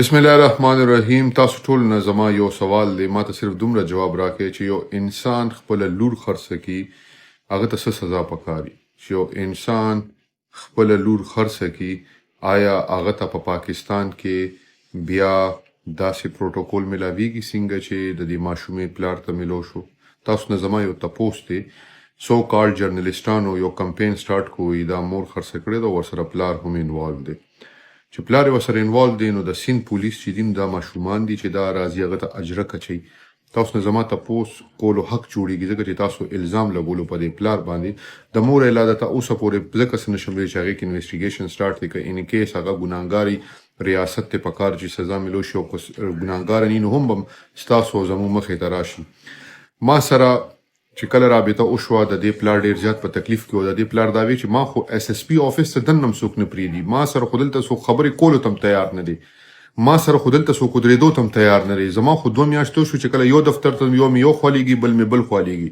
بسم الله الرحمن الرحیم. تاسو ټول نه زما یو سوال دی، ما ته صرف دومره جواب راکړئ چې یو انسان خپل لور خرڅه کړي هغه ته څه سزا پکاري؟ چې یو انسان خپل لور خرڅه کړي آیا هغه ته په پاکستان کې بیا داسې پروتوکول ملاویږي څنګه چې د دې ماشومې پلار ته ملو شو؟ تاسو نه زما یو تپوس دی، سو کال جرنلستانو یو کمپین سٹارټ کوي دا مور خرڅه کړې ده، ورسره پلار هم انوالو دی. چې پلار یې ورسره انوالو دی نو د سیند پولیس چې دي دا ماشومان دي چې دا راځي هغه ته اجرک اچوي. تاسو نه زما تپوس کولو حق جوړیږي ځکه چې تاسو الزام لګولو په دې پلار باندې د مور علاوه ته اوسه پورې ځکه څه نشم ویلی چې هغې کې انویسټیګیشن سټارټ دی که ان کیس هغه ګناهګاري ریاست ته پکار چې سزا ملو شي او که ګناهګاره نی نو هم به ستاسو زموږ مخې ته راشي. ما سره چې کله رابطه وشوه د دې پلار ډېر زیات په تکلیف کې و. د دې پلار دا وی چې ما خو اس اس پی آفس ته دننه هم څوک نه پرېږدي، ما سره خو دلته څوک خبرې کولو ته هم تیار نه دی، ما سره خو دلته څوک ودرېدو ته هم تیار نه دی. زما خو 2 میاشتې شو چې کله یو دفتر ته یو مې یو خوالیږي بل مې بل خوالیږي.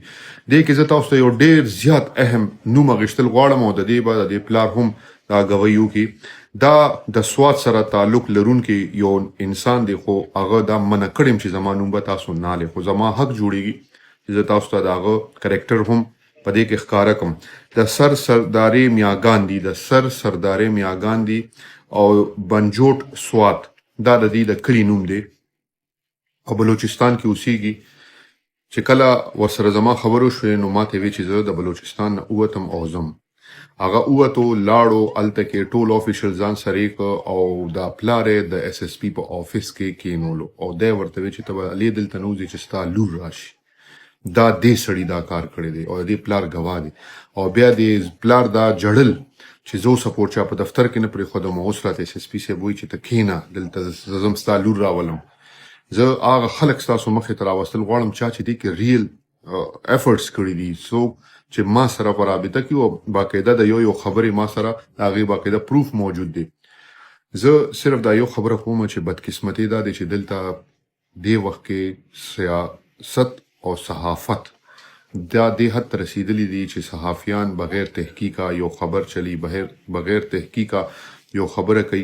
دې کې زه تاسو ته یو ډېر زیات اهم نوم اخیستل غواړم او د دې به د دې پلار هم دا ګویي وکړي. دا د سوات سره تعلق لرونکی یو انسان دی خو هغه دا منع کړی چې زما نوم به تاسو نه لې، خو زما حق جوړیږي چې زه تاسو ته د هغه کرکټر هم په دې کې ښکاره کړم. د سردارې میاګاندي د سردارې میاګاندي او بنجوټ سوات دا د دې د کلي نوم دی او بلوچستان کې اوسیږي. چې کله ورسره زما خبرو شوې نو ما ته وی چې زه د بلوچستان نه ووتم او ځم. هغه ووتو لاړو هلته کې ټول آفیشل ځان سره او دا پلار یې د اس اس پي په آفس کې کینولو او دی ورته وی چې ته به هلې دلته نه وځې چې ستا لور راشي. دا دې سړي دا کار کړی دی او دې پلار ګواه دی او بیا دې پلار دا جړل چې زه سپورټ چا په دفتر کې نه پرېښودم او اوس راته اس اس پي صاحب وایي چې ته کښېنه دلته زه م ستا لور راولم. زه هغه خلک ستاسو مخې ته راوستل غواړم چا چې دې کې ریل ایفرټس کړي دي، څوک چې ما سره په رابطه کې او باقاعده د یو خبرې ما سره د هغې باقاعده پروف موجود دی. زه صرف دا یو خبره کوم چې بدقسمتي دا دی چې دلته دې وخت کې سیاست او صحافت دا دې حد ته رسیدلی دي چې صحافیان بغیر تحقیقه یو خبر چلی، بغیر تحقیقه یو خبره کوي.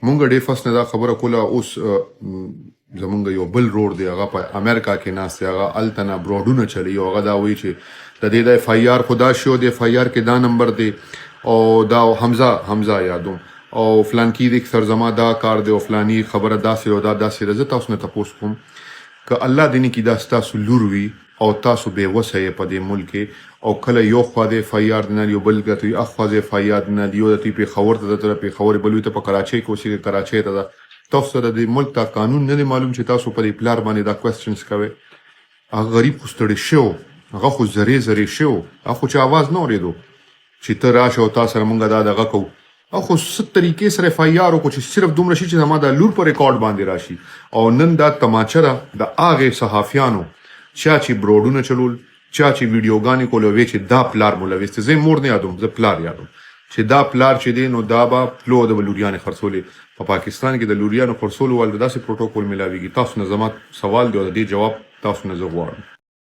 مونږ ډېر فصل نه دا خبره کوله، اوس زمونږ یو بل رور دی هغه په امریکا کې ناست دی، هغه هلته نه براډونه چلی او هغه دا وایي چې د دې د اف آی آر خو دا شو د اف آی آر کې دا نمبر دی او دا حمزه یادوم او فلانکي دی سر زما دا کار دی او فلانی خبره داسې او دا داسې ده. زه تاسو نه تپوس کوم که الله دې نه کړي دا ستاسو لور وي او تاسو بې وسه یې په دې ملک کې او کله یو خوا د اف آی آر نه یو بل ته اخوا د اف آی آر نه یو د پېښور ته د پېښور بل ته په کراچۍ کې اوسېږي، کراچۍ ته ده. تاسو ته د ملک دا قانون نه دی معلوم چې تاسو په دې پلار باندې دا کوېسچنز کوئ. هغه غریب خو ستړی شو، هغه خو زرې شو، هغه خو چې اواز نه اورېدو چې ته راشه او تا سره مونږ دا دغه کوو. او خو ست طریقې سره اف آی آر وکړو چې صرف دومره شي چې زما د لور په ریکارډ باندې راشي. او نن دا تماچه ده د هغې صحافیانو چا چې بروډونه چلول، چا چې ویډیوګانې کولې وی چې دا پلار ملوث دی. زه مور نه یادوم، زه پلار یادوم چې دا پلار چې دی نو دا به پلو د لوریانې خرڅولې. په پاکستان کې د لوریانو خرڅولو والو داسې پروتوکول ملاویږي. تاسو نه زما سوال دی او د دې جواب تاسو نه زه غواړم.